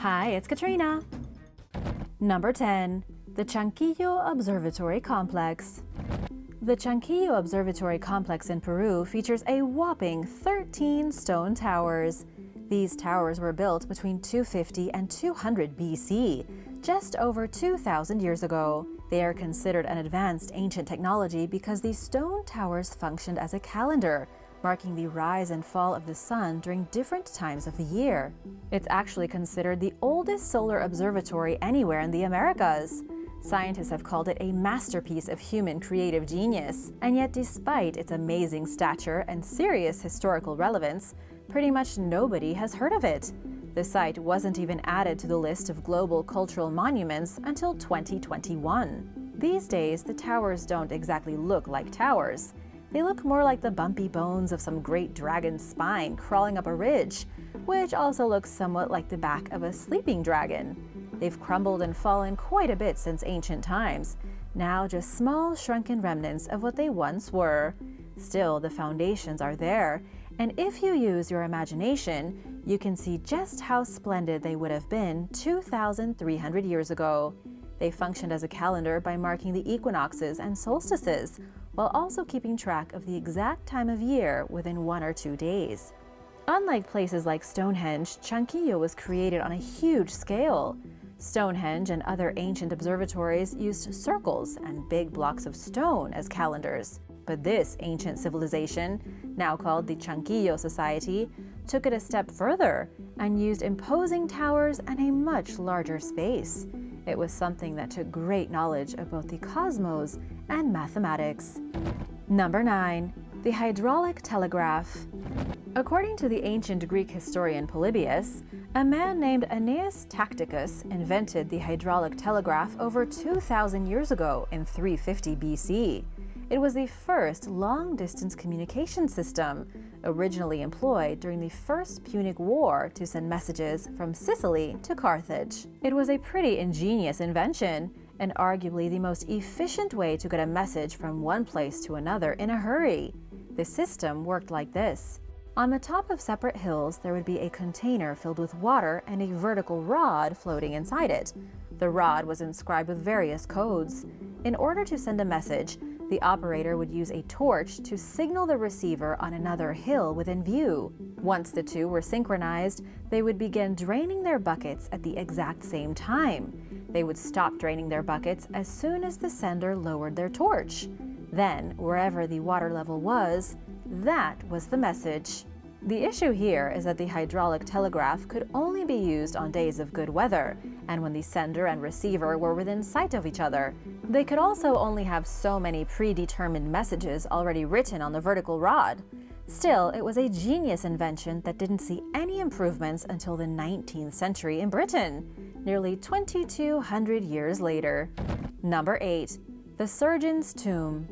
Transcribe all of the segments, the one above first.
Hi, it's Katrina. Number 10. The Chongqing Observatory Complex. The Chongqing Observatory Complex in Peru features a whopping 13 stone towers. These towers were built between 250 and 200 BC, just over 2,000 years ago. They are considered an advanced ancient technology because these stone towers functioned as a calendar, marking the rise and fall of the sun during different times of the year. It's actually considered the oldest solar observatory anywhere in the Americas. Scientists have called it a masterpiece of human creative genius, and yet despite its amazing stature and serious historical relevance, pretty much nobody has heard of it. The site wasn't even added to the list of global cultural monuments until 2021. These days, the towers don't exactly look like towers. They look more like the bumpy bones of some great dragon's spine crawling up a ridge, which also looks somewhat like the back of a sleeping dragon. They've crumbled and fallen quite a bit since ancient times, now just small shrunken remnants of what they once were. Still, the foundations are there, and if you use your imagination, you can see just how splendid they would have been 2,300 years ago. They functioned as a calendar by marking the equinoxes and solstices, while also keeping track of the exact time of year within 1 or 2 days. Unlike places like Stonehenge, Chongqing was created on a huge scale. Stonehenge and other ancient observatories used circles and big blocks of stone as calendars. But this ancient civilization, now called the Chongqing Society, took it a step further and used imposing towers and a much larger space. It was something that took great knowledge of both the cosmos and mathematics. Number 9. The Hydraulic Telegraph. According to the ancient Greek historian Polybius, a man named Aeneas Tacticus invented the hydraulic telegraph over 2,000 years ago in 350 BC. It was the first long-distance communication system, originally employed during the First Punic War to send messages from Sicily to Carthage. It was a pretty ingenious invention, and arguably the most efficient way to get a message from one place to another in a hurry. The system worked like this. On the top of separate hills, there would be a container filled with water and a vertical rod floating inside it. The rod was inscribed with various codes. In order to send a message, the operator would use a torch to signal the receiver on another hill within view. Once the two were synchronized, they would begin draining their buckets at the exact same time. They would stop draining their buckets as soon as the sender lowered their torch. Then, wherever the water level was, that was the message. The issue here is that the hydraulic telegraph could only be used on days of good weather, and when the sender and receiver were within sight of each other. They could also only have so many predetermined messages already written on the vertical rod. Still, it was a genius invention that didn't see any improvements until the 19th century in Britain, nearly 2,200 years later. Number 8. The Surgeon's Tomb.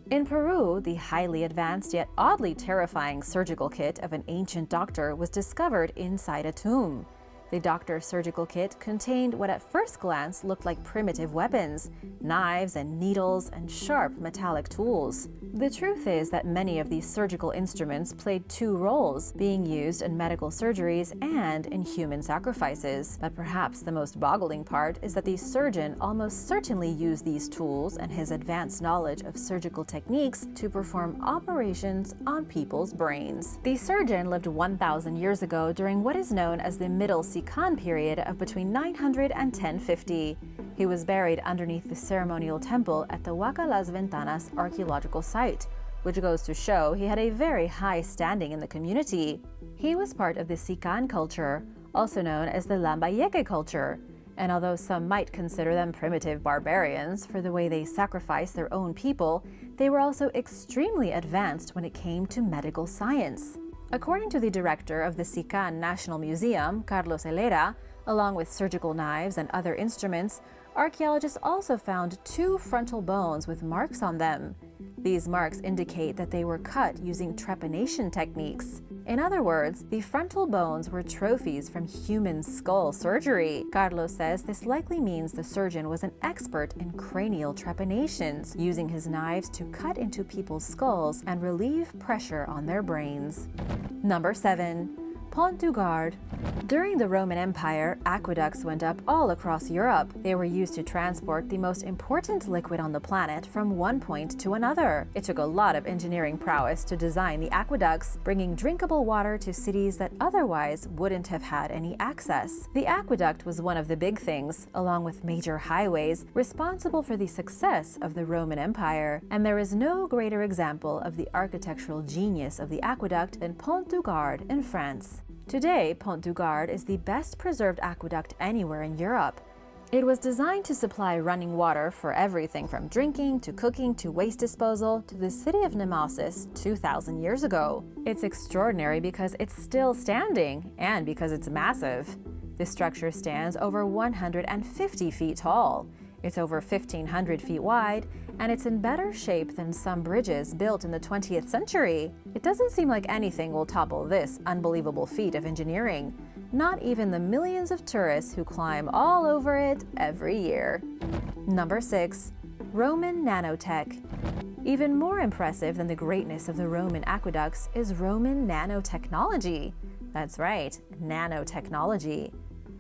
In Peru, the highly advanced yet oddly terrifying surgical kit of an ancient doctor was discovered inside a tomb. The doctor's surgical kit contained what at first glance looked like primitive weapons, knives and needles and sharp metallic tools. The truth is that many of these surgical instruments played two roles, being used in medical surgeries and in human sacrifices. But perhaps the most boggling part is that the surgeon almost certainly used these tools and his advanced knowledge of surgical techniques to perform operations on people's brains. The surgeon lived 1,000 years ago during what is known as the Middle Sican period of between 900 and 1050. He was buried underneath the ceremonial temple at the Huaca Las Ventanas archaeological site, which goes to show he had a very high standing in the community. He was part of the Sican culture, also known as the Lambayeque culture, and although some might consider them primitive barbarians for the way they sacrificed their own people, they were also extremely advanced when it came to medical science. According to the director of the Sican National Museum, Carlos Helera, along with surgical knives and other instruments, archaeologists also found 2 frontal bones with marks on them. These marks indicate that they were cut using trepanation techniques. In other words, the frontal bones were trophies from human skull surgery. Carlos says this likely means the surgeon was an expert in cranial trepanations, using his knives to cut into people's skulls and relieve pressure on their brains. Number 7. Pont du Gard. During the Roman Empire, aqueducts went up all across Europe. They were used to transport the most important liquid on the planet from one point to another. It took a lot of engineering prowess to design the aqueducts, bringing drinkable water to cities that otherwise wouldn't have had any access. The aqueduct was one of the big things, along with major highways, responsible for the success of the Roman Empire. And there is no greater example of the architectural genius of the aqueduct than Pont du Gard in France. Today, Pont du Gard is the best preserved aqueduct anywhere in Europe. It was designed to supply running water for everything from drinking to cooking to waste disposal to the city of Nemesis 2,000 years ago. It's extraordinary because it's still standing and because it's massive. The structure stands over 150 feet tall. It's over 1,500 feet wide, and it's in better shape than some bridges built in the 20th century. It doesn't seem like anything will topple this unbelievable feat of engineering. Not even the millions of tourists who climb all over it every year. Number 6. Roman Nanotech. Even more impressive than the greatness of the Roman aqueducts is Roman nanotechnology. That's right, nanotechnology.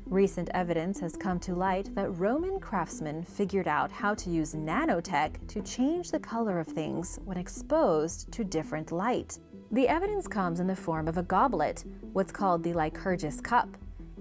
Recent evidence has come to light that Roman craftsmen figured out how to use nanotech to change the color of things when exposed to different light. The evidence comes in the form of a goblet, what's called the Lycurgus cup.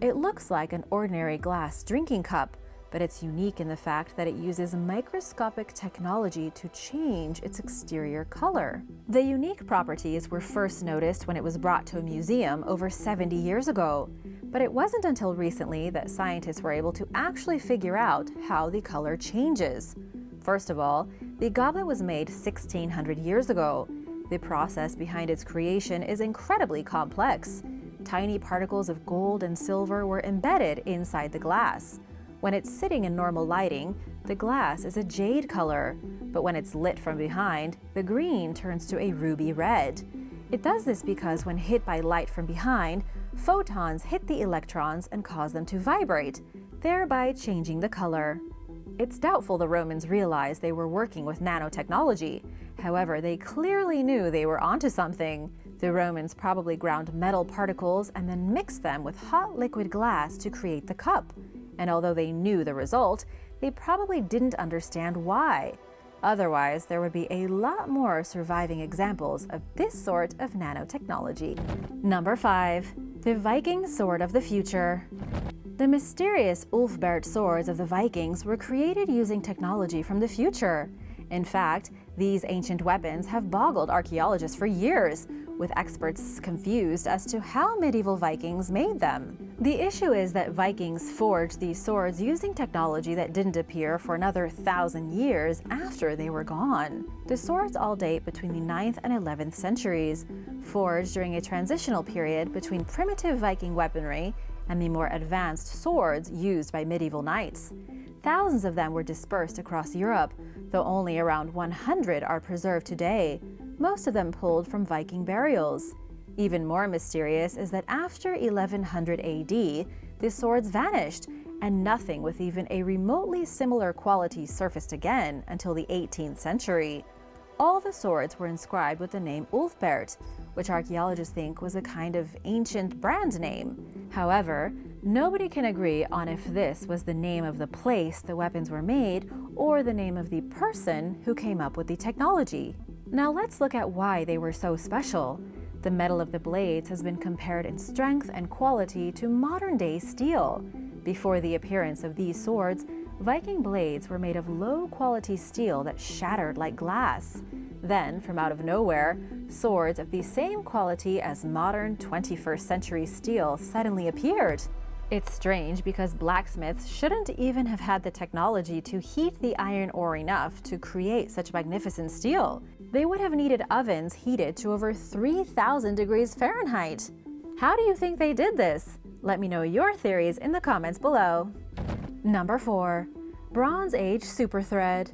It looks like an ordinary glass drinking cup, but it's unique in the fact that it uses microscopic technology to change its exterior color. The unique properties were first noticed when it was brought to a museum over 70 years ago, but it wasn't until recently that scientists were able to actually figure out how the color changes. First of all, the goblet was made 1,600 years ago. The process behind its creation is incredibly complex. Tiny particles of gold and silver were embedded inside the glass. When it's sitting in normal lighting, the glass is a jade color, but when it's lit from behind, the green turns to a ruby red. It does this because when hit by light from behind, photons hit the electrons and cause them to vibrate, thereby changing the color. It's doubtful the Romans realized they were working with nanotechnology. However, they clearly knew they were onto something. The Romans probably ground metal particles and then mixed them with hot liquid glass to create the cup. And although they knew the result, they probably didn't understand why. Otherwise, there would be a lot more surviving examples of this sort of nanotechnology. Number 5. The Viking Sword of the Future. The mysterious Ulfberht swords of the Vikings were created using technology from the future. In fact, these ancient weapons have boggled archaeologists for years, with experts confused as to how medieval Vikings made them. The issue is that Vikings forged these swords using technology that didn't appear for another 1,000 years after they were gone. The swords all date between the 9th and 11th centuries, forged during a transitional period between primitive Viking weaponry and the more advanced swords used by medieval knights. Thousands of them were dispersed across Europe, though only around 100 are preserved today, most of them pulled from Viking burials. Even more mysterious is that after 1100 AD, the swords vanished, and nothing with even a remotely similar quality surfaced again until the 18th century. All the swords were inscribed with the name Ulfberht, which archaeologists think was a kind of ancient brand name. However, nobody can agree on if this was the name of the place the weapons were made or the name of the person who came up with the technology. Now let's look at why they were so special. The metal of the blades has been compared in strength and quality to modern-day steel. Before the appearance of these swords, Viking blades were made of low-quality steel that shattered like glass. Then, from out of nowhere, swords of the same quality as modern 21st century steel suddenly appeared. It's strange because blacksmiths shouldn't even have had the technology to heat the iron ore enough to create such magnificent steel. They would have needed ovens heated to over 3,000 degrees Fahrenheit. How do you think they did this? Let me know your theories in the comments below. Number 4. Bronze Age Superthread.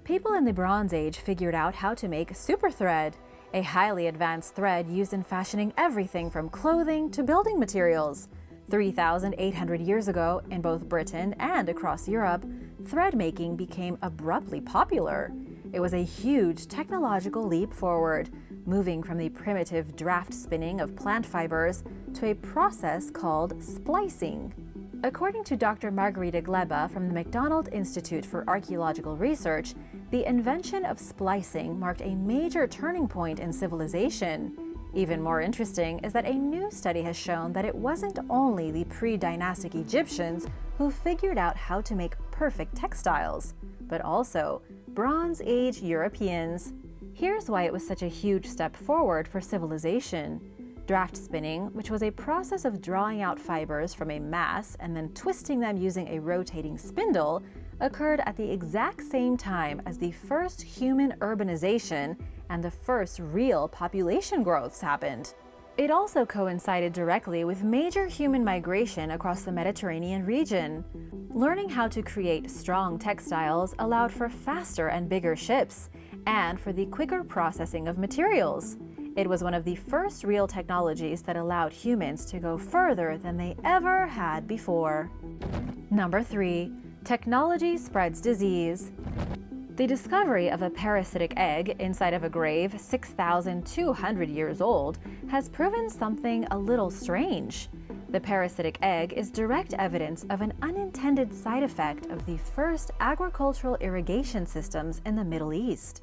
People in the Bronze Age figured out how to make superthread, a highly advanced thread used in fashioning everything from clothing to building materials. 3,800 years ago, in both Britain and across Europe, thread making became abruptly popular. It was a huge technological leap forward, moving from the primitive draft spinning of plant fibers to a process called splicing. According to Dr. Margarita Gleba from the McDonald Institute for Archaeological Research, the invention of splicing marked a major turning point in civilization. Even more interesting is that a new study has shown that it wasn't only the pre-dynastic Egyptians who figured out how to make perfect textiles, but also Bronze Age Europeans. Here's why it was such a huge step forward for civilization. Draft spinning, which was a process of drawing out fibers from a mass and then twisting them using a rotating spindle, occurred at the exact same time as the first human urbanization and the first real population growths happened. It also coincided directly with major human migration across the Mediterranean region. Learning how to create strong textiles allowed for faster and bigger ships, and for the quicker processing of materials. It was one of the first real technologies that allowed humans to go further than they ever had before. Number 3. Technology spreads disease. The discovery of a parasitic egg inside of a grave 6,200 years old has proven something a little strange. The parasitic egg is direct evidence of an unintended side effect of the first agricultural irrigation systems in the Middle East.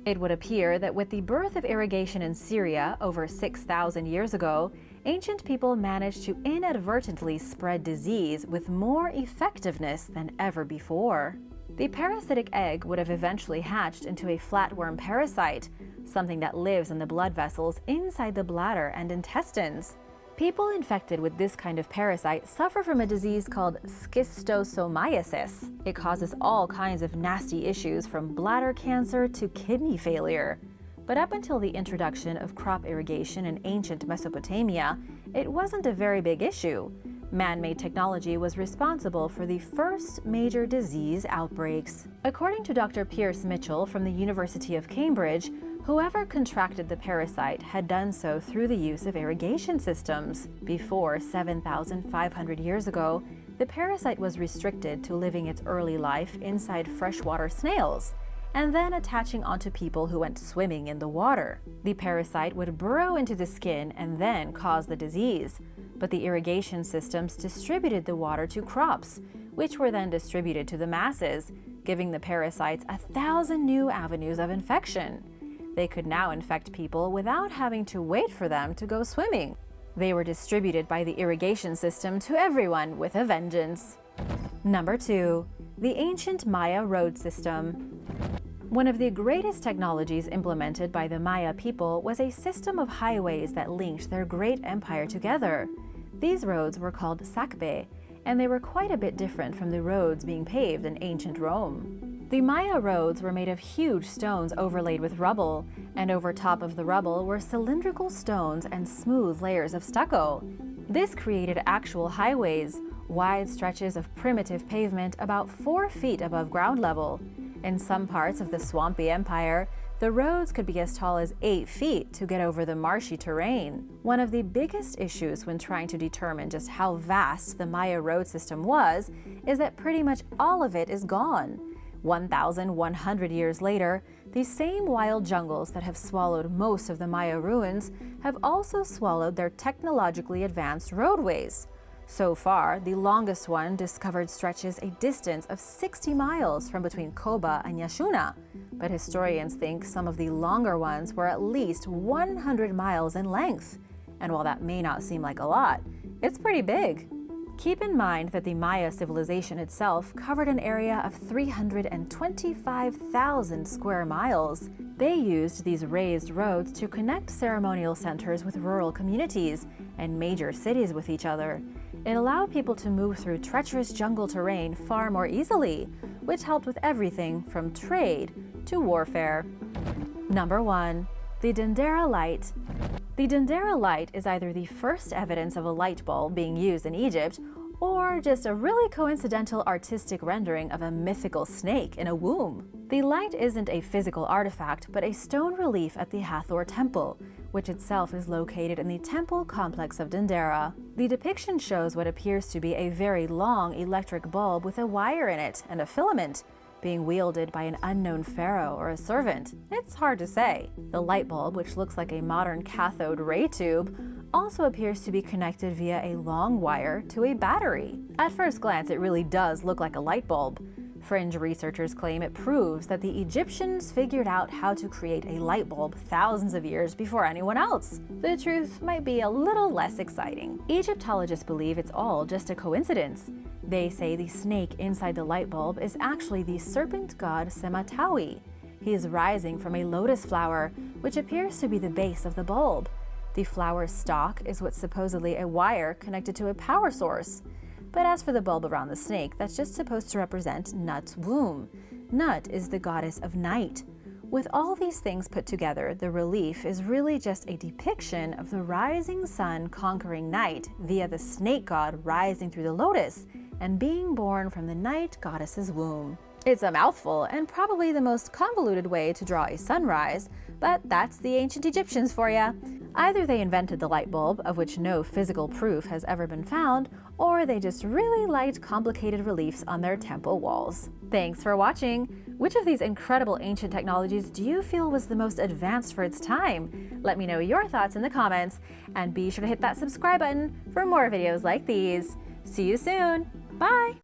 It would appear that with the birth of irrigation in Syria over 6,000 years ago, ancient people managed to inadvertently spread disease with more effectiveness than ever before. The parasitic egg would have eventually hatched into a flatworm parasite, something that lives in the blood vessels inside the bladder and intestines. People infected with this kind of parasite suffer from a disease called schistosomiasis. It causes all kinds of nasty issues from bladder cancer to kidney failure. But up until the introduction of crop irrigation in ancient Mesopotamia, it wasn't a very big issue. Man-made technology was responsible for the first major disease outbreaks. According to Dr. Pierce Mitchell from the University of Cambridge, whoever contracted the parasite had done so through the use of irrigation systems. Before 7,500 years ago, the parasite was restricted to living its early life inside freshwater snails, and then attaching onto people who went swimming in the water. The parasite would burrow into the skin and then cause the disease. But the irrigation systems distributed the water to crops, which were then distributed to the masses, giving the parasites 1,000 new avenues of infection. They could now infect people without having to wait for them to go swimming. They were distributed by the irrigation system to everyone with a vengeance. Number 2. The ancient Maya road system. One of the greatest technologies implemented by the Maya people was a system of highways that linked their great empire together. These roads were called sakbe, and they were quite a bit different from the roads being paved in ancient Rome. The Maya roads were made of huge stones overlaid with rubble, and over top of the rubble were cylindrical stones and smooth layers of stucco. This created actual highways, wide stretches of primitive pavement about 4 feet above ground level. In some parts of the swampy empire, the roads could be as tall as 8 feet to get over the marshy terrain. One of the biggest issues when trying to determine just how vast the Maya road system was is that pretty much all of it is gone. 1,100 years later, these same wild jungles that have swallowed most of the Maya ruins have also swallowed their technologically advanced roadways. So far, the longest one discovered stretches a distance of 60 miles from between Koba and Yashuna, but historians think some of the longer ones were at least 100 miles in length. And while that may not seem like a lot, it's pretty big. Keep in mind that the Maya civilization itself covered an area of 325,000 square miles. They used these raised roads to connect ceremonial centers with rural communities and major cities with each other. It allowed people to move through treacherous jungle terrain far more easily, which helped with everything from trade to warfare. Number 1. The Dendera Light. The Dendera light is either the first evidence of a light bulb being used in Egypt, or just a really coincidental artistic rendering of a mythical snake in a womb. The light isn't a physical artifact, but a stone relief at the Hathor Temple, which itself is located in the temple complex of Dendera. The depiction shows what appears to be a very long electric bulb with a wire in it and a filament, being wielded by an unknown pharaoh or a servant. It's hard to say. The light bulb, which looks like a modern cathode ray tube, also appears to be connected via a long wire to a battery. At first glance, it really does look like a light bulb. Fringe researchers claim it proves that the Egyptians figured out how to create a light bulb thousands of years before anyone else. The truth might be a little less exciting. Egyptologists believe it's all just a coincidence. They say the snake inside the light bulb is actually the serpent god Sematawi. He is rising from a lotus flower, which appears to be the base of the bulb. The flower's stalk is what's supposedly a wire connected to a power source. But as for the bulb around the snake, that's just supposed to represent Nut's womb. Nut is the goddess of night. With all these things put together, the relief is really just a depiction of the rising sun conquering night via the snake god rising through the lotus and being born from the night goddess's womb. It's a mouthful and probably the most convoluted way to draw a sunrise, but that's the ancient Egyptians for ya. Either they invented the light bulb, of which no physical proof has ever been found, or they just really liked complicated reliefs on their temple walls. Thanks for watching! Which of these incredible ancient technologies do you feel was the most advanced for its time? Let me know your thoughts in the comments, and be sure to hit that subscribe button for more videos like these. See you soon! Bye!